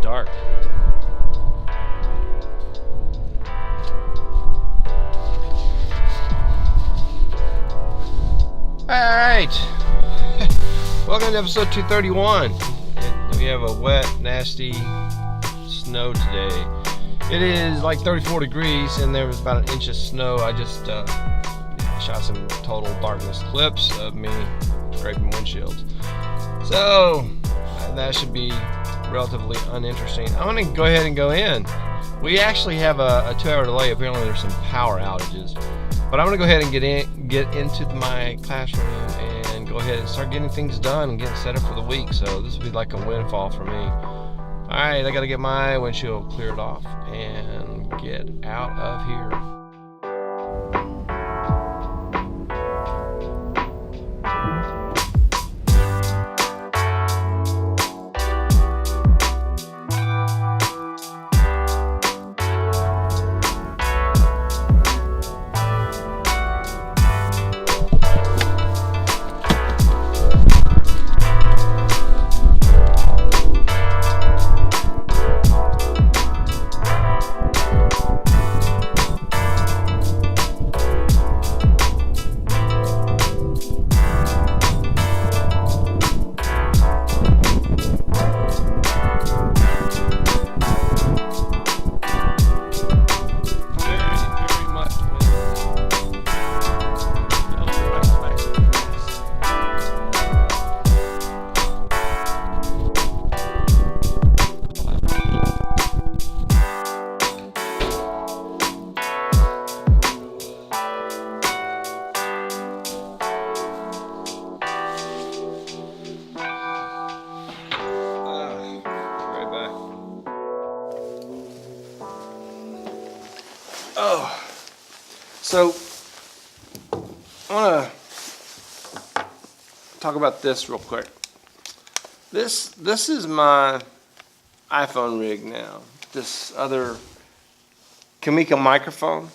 dark. Alright, welcome to episode 231. We have a wet, nasty snow today. It is like 34 degrees and there was about an inch of snow. I just shot some total darkness clips of me scraping windshields. So that should be relatively uninteresting. I'm going to go ahead and go in. We actually have a 2-hour delay. Apparently there's some power outages. But I'm going to go ahead and get into my classroom and go ahead and start getting things done and getting set up for the week. So this will be like a windfall for me. Alright, I got to get my windshield cleared off and get out of here. So I want to talk about this real quick. This is my iPhone rig now. This other Kamiko microphone.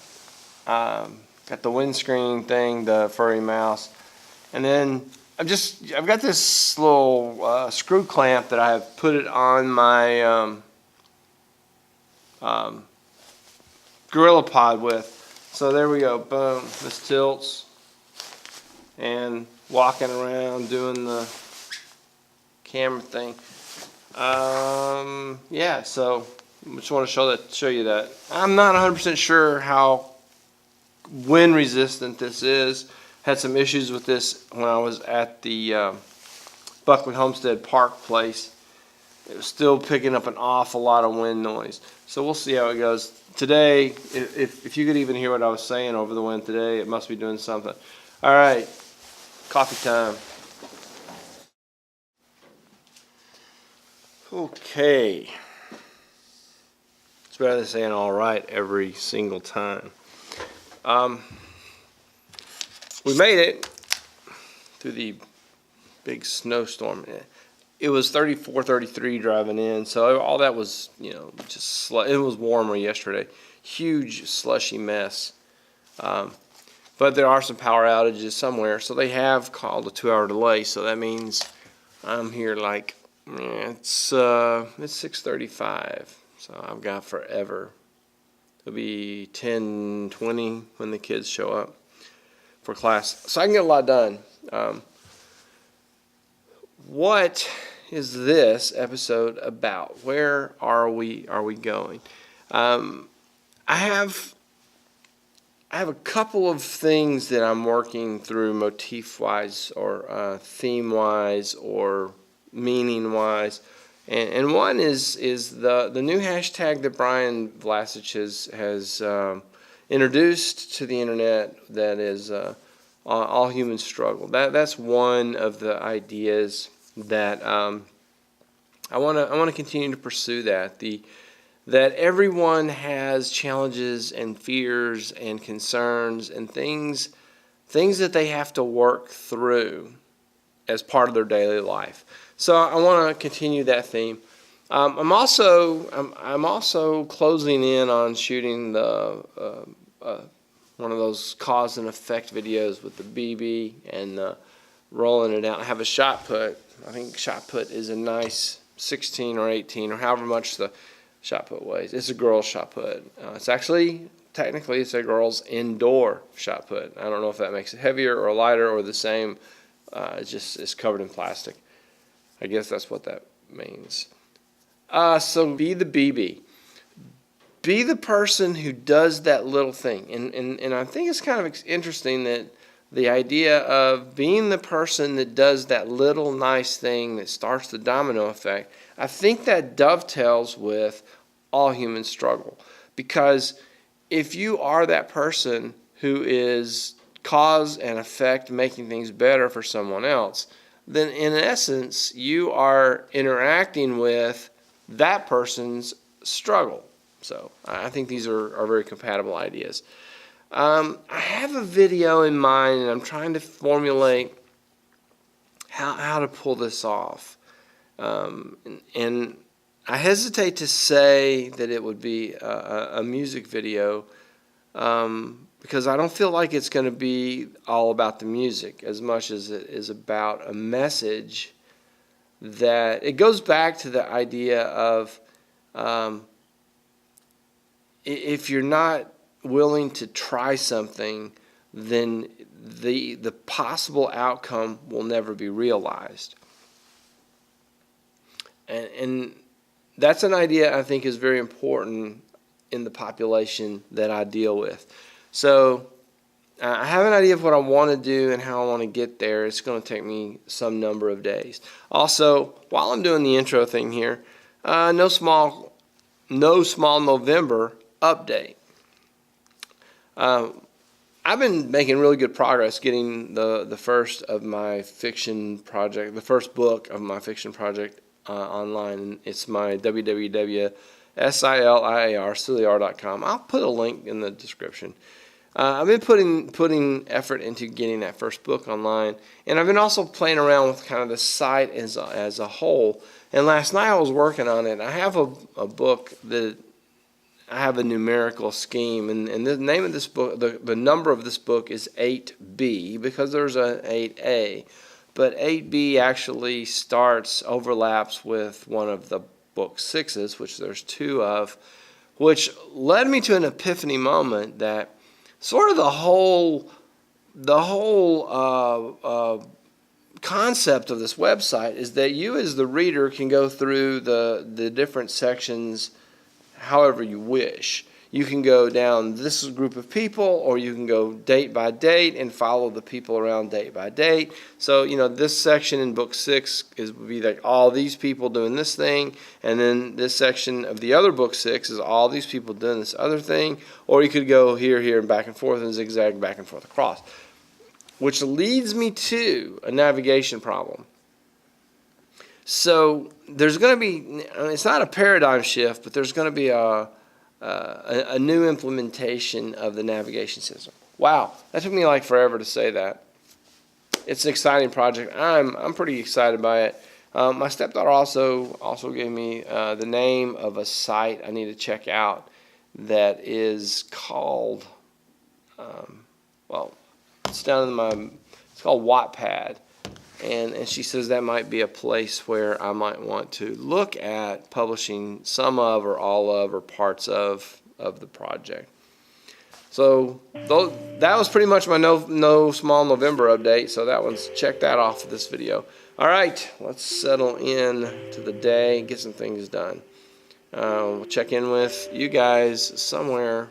Got the windscreen thing, the furry mouse, and then I've got this little screw clamp that I have put it on my Gorilla Pod with. So there we go, boom, this tilts, and walking around doing the camera thing. Yeah, so I just want to show you that. I'm not 100% sure how wind resistant this is. Had some issues with this when I was at the Buckley Homestead Park place. It was still picking up an awful lot of wind noise. So we'll see how it goes. Today, if you could even hear what I was saying over the wind today, it must be doing something. All right, coffee time. Okay. It's better than saying all right every single time. We made it through the big snowstorm. It was 34, 33 driving in, so all that was, just it was warmer yesterday. Huge slushy mess. But there are some power outages somewhere, so they have called a 2-hour delay. So that means I'm here like it's 6:35, so I've got forever. It'll be 10:20 when the kids show up for class, so I can get a lot done. What is this episode about? Where are we going? I have a couple of things that I'm working through motif-wise or theme-wise or meaning-wise, and one is the new hashtag that Brian Vlasic has introduced to the internet, that is all humans struggle. That's one of the ideas that I want to continue to pursue. That everyone has challenges and fears and concerns and things that they have to work through as part of their daily life. So I want to continue that theme. I'm also closing in on shooting the one of those cause and effect videos with the BB and rolling it out. I have a shot put. I think shot put is a nice 16 or 18 or however much the shot put weighs. It's a girl's shot put. It's actually, technically, it's a girl's indoor shot put. I don't know if that makes it heavier or lighter or the same. It's covered in plastic. I guess that's what that means. So be the BB. Be the person who does that little thing. And I think it's kind of interesting that the idea of being the person that does that little nice thing that starts the domino effect, I think that dovetails with all human struggle. Because if you are that person who is cause and effect making things better for someone else, then in essence you are interacting with that person's struggle. So I think these are very compatible ideas. I have a video in mind, and I'm trying to formulate how to pull this off. And I hesitate to say that it would be a music video because I don't feel like it's going to be all about the music as much as it is about a message that it goes back to the idea of if you're not willing to try something, then the possible outcome will never be realized. And that's an idea I think is very important in the population that I deal with. So I have an idea of what I want to do and how I want to get there. It's going to take me some number of days. Also, while I'm doing the intro thing here, no small November update. I've been making really good progress getting the first of my fiction project, the first book of my fiction project online. It's my www.siliar.com. I'll put a link in the description. I've been putting effort into getting that first book online, and I've been also playing around with kind of the site as a whole. And last night I was working on it. I have a book that I have a numerical scheme, and the name of this book, the number of this book is 8B because there's an 8A. But 8B actually overlaps with one of the book 6s, which there's 2 of, which led me to an epiphany moment that sort of the whole concept of this website is that you as the reader can go through the different sections however you wish. You can go down this group of people, or you can go date by date and follow the people around date by date. So, this section in book 6 would be like all these people doing this thing, and then this section of the other book 6 is all these people doing this other thing. Or you could go here, and back and forth and zigzag back and forth across. Which leads me to a navigation problem. So there's going to be, it's not a paradigm shift, but there's going to be a new implementation of the navigation system. Wow, that took me like forever to say that. It's an exciting project. I'm pretty excited by it. My stepdaughter also gave me the name of a site I need to check out that is called, it's down in it's called Wattpad. And she says that might be a place where I might want to look at publishing some of or all of or parts of the project. So that was pretty much my no small November update. So check that off of this video. All right, let's settle in to the day, get some things done. We'll check in with you guys somewhere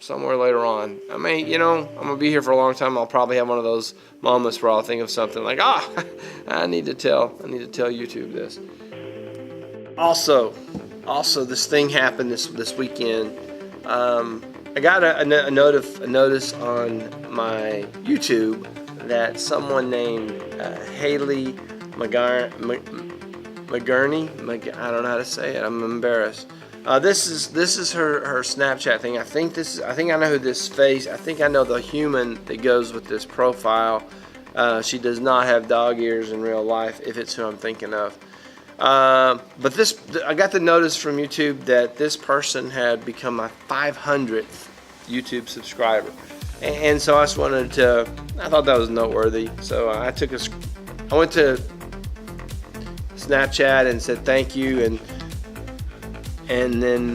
later on. I mean, I'm gonna be here for a long time. I'll probably have one of those moments where I'll think of something like, I need to tell YouTube this. Also, this thing happened this weekend. I got a notice on my YouTube that someone named Haley McGurney, I don't know how to say it. I'm embarrassed. This is her Snapchat thing. I think I know who this face. I think I know the human that goes with this profile. She does not have dog ears in real life, if it's who I'm thinking of. But I got the notice from YouTube that this person had become my 500th YouTube subscriber, and so I just wanted to. I thought that was noteworthy. So I went to Snapchat and said thank you, and then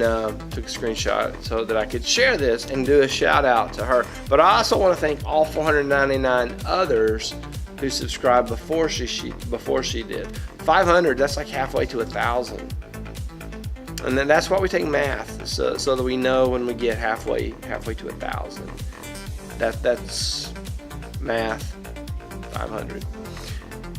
took a screenshot so that I could share this and do a shout out to her. But I also want to thank all 499 others who subscribed before she did. 500, that's like halfway to 1,000. And then that's why we take math, so that we know when we get halfway to 1,000. That's math, 500.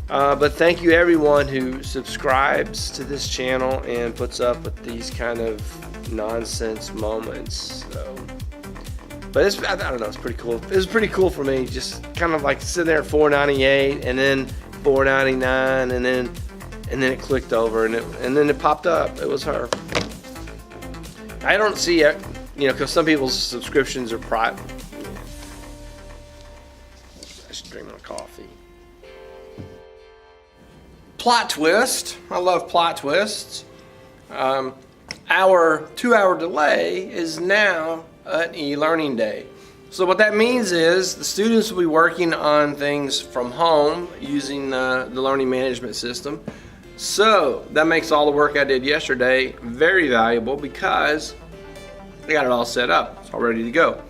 But thank you everyone who subscribes to this channel and puts up with these kind of nonsense moments. So, but I don't know, it's pretty cool. It was pretty cool for me, just kind of like sitting there at $4.98 and then $4.99 and then it clicked over and then it popped up. It was her. I don't see it, because some people's subscriptions are private. I should drink my coffee. Plot twist. I love plot twists. Our 2-hour delay is now an e-learning day. So what that means is the students will be working on things from home using the learning management system. So that makes all the work I did yesterday very valuable because I got it all set up. It's all ready to go.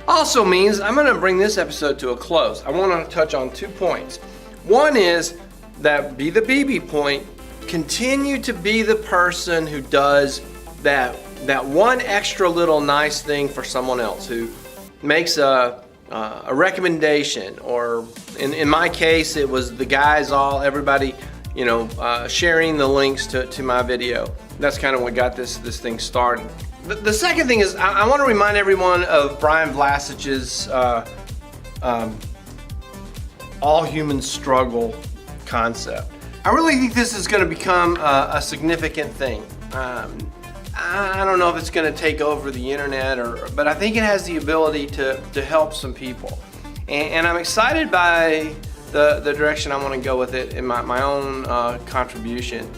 Also means I'm going to bring this episode to a close. I want to touch on 2 points. One is that be the BB point. Continue to be the person who does that one extra little nice thing for someone else, who makes a recommendation, or in my case it was the guys, everybody sharing the links to my video. That's kind of what got this thing started. The second thing is I want to remind everyone of Brian Vlasich's all human struggle concept. I really think this is going to become a significant thing. I don't know if it's going to take over the internet, but I think it has the ability to help some people. And I'm excited by the direction I want to go with it in my own contribution.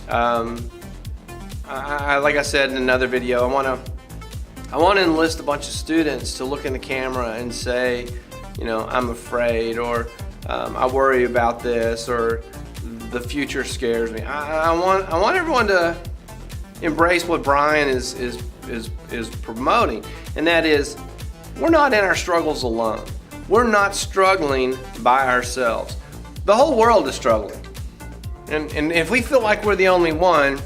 Like I said in another video, I want to enlist a bunch of students to look in the camera and say, I'm afraid, or I worry about this, or the future scares me. I want everyone to embrace what Brian is promoting, and that is, we're not in our struggles alone. We're not struggling by ourselves. The whole world is struggling, and if we feel like we're the only one,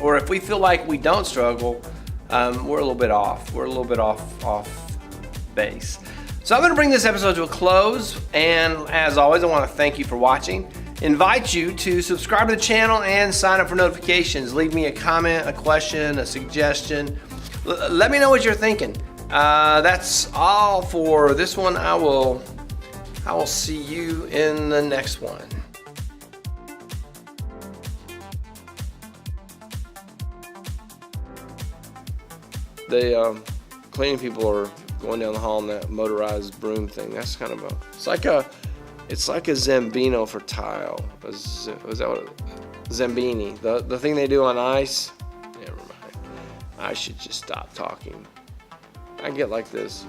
or if we feel like we don't struggle, we're a little bit off. We're a little bit off base. So I'm going to bring this episode to a close, and as always, I want to thank you for watching. Invite you to subscribe to the channel and sign up for notifications. Leave me a comment, a question, a suggestion. Let me know what you're thinking. That's all for this one. I will see you in the next one. The cleaning people are going down the hall in that motorized broom thing. That's kind of it's like a Zambino for tile. Was that what Zambini? The thing they do on ice? Never mind. I should just stop talking. I get like this.